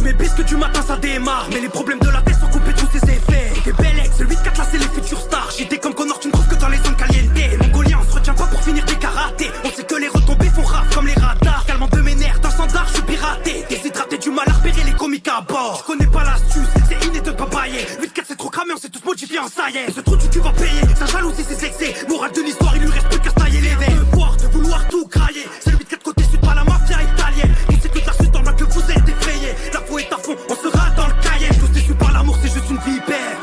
Comme mes bisques du matin ça démarre. Mais les problèmes de la tête sont coupés de tous ses effets. T'es bel ex, le 8-4 là c'est les futurs stars. JT comme Connor tu ne trouves que dans les zones caliente. Mongolien on se retient pas pour finir des karatés. On sait que les retombées font raf comme les radars. Calmant de mes nerfs, d'un standard je suis piraté. Déshydraté du mal à repérer les comiques à bord. Je connais pas l'astuce, c'est inné de ne pas bailler. 8-4 c'est trop cramé, on s'est tous modifiés en ça y est. Ce trou du cul va payer, sa jalousie c'est sexy. Morale de l'histoire, il lui reste plus qu'à se tailler les veines. De vouloir tout crailler, c'est le 8-4 côté sud, pas la mafia italienne. On sait que de la suite dans le que vous êtes effrayés. La foi est à fond, on sera dans le cahier. Tous déçus par l'amour, c'est juste une vipère.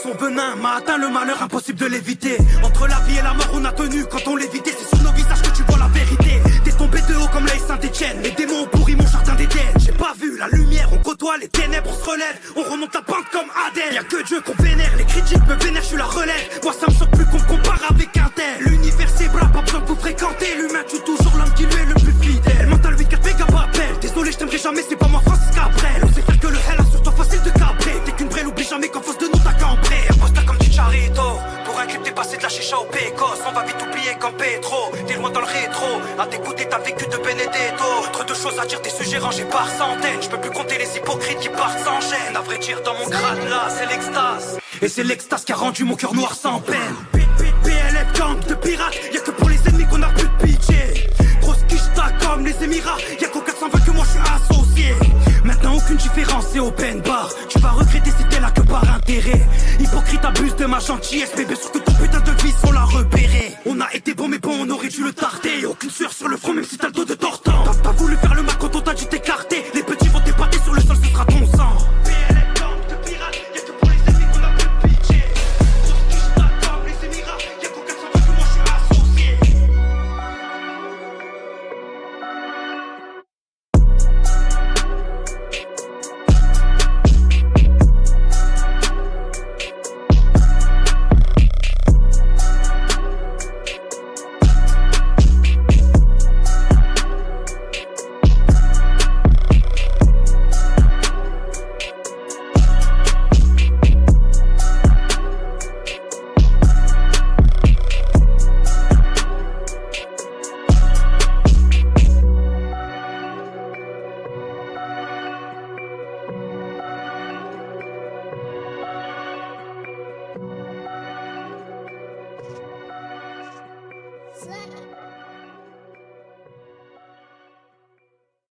Son venin m'a atteint le malheur, impossible de l'éviter. Entre la vie et la mort on a tenu, quand on l'évitait c'est sur nos visages que tu vois la vérité. T'es tombé de haut comme l'œil Saint-Etienne. Les démons ont pourri mon jardin d'Éden. J'ai pas vu la lumière, on côtoie les ténèbres, on se relève. On remonte la pente comme Adèle. Y'a que Dieu qu'on vénère, les critiques me vénèrent, je suis la relève. Moi ça me choque plus qu'on me compare avec un tel. L'univers c'est bras, pas besoin de vous fréquenter. L'humain tue toujours l'homme qui lui est le plus fidèle. Mental 8-4 méga papel. Désolé je t'aimerai jamais, c'est pas moi Francis Cabrel. On sait faire que le hell sur toi facile de cabrer. T'es qu'une brêle, oublie jamais qu'en face de nous t'as cambré. Imposta comme du charito. Pour un clip t'es passé de la chicha au pécos. On va vite oublier comme Petro. T'es loin dans le rétro. À t'écouter t'as vécu de Benedetto. Trop de choses à dire, des sujets rangés par centaines. Je peux plus compter les hypocrites qui partent sans gêne. À vrai dire dans mon crâne là c'est l'extase. Et c'est l'extase qui a rendu mon cœur noir sans peine. PLF gang de pirates. Y'a que pour les ennemis qu'on a plus de pitié. Grosse quicheta comme les Émirats. Y'a qu'au 420 que moi je suis associé. Maintenant aucune différence c'est open bar. Tu vas regretter si t'es là que par intérêt. Hypocrite abuse de ma gentillesse. Mais bien sûr que ton putain de vie sont la rebelle.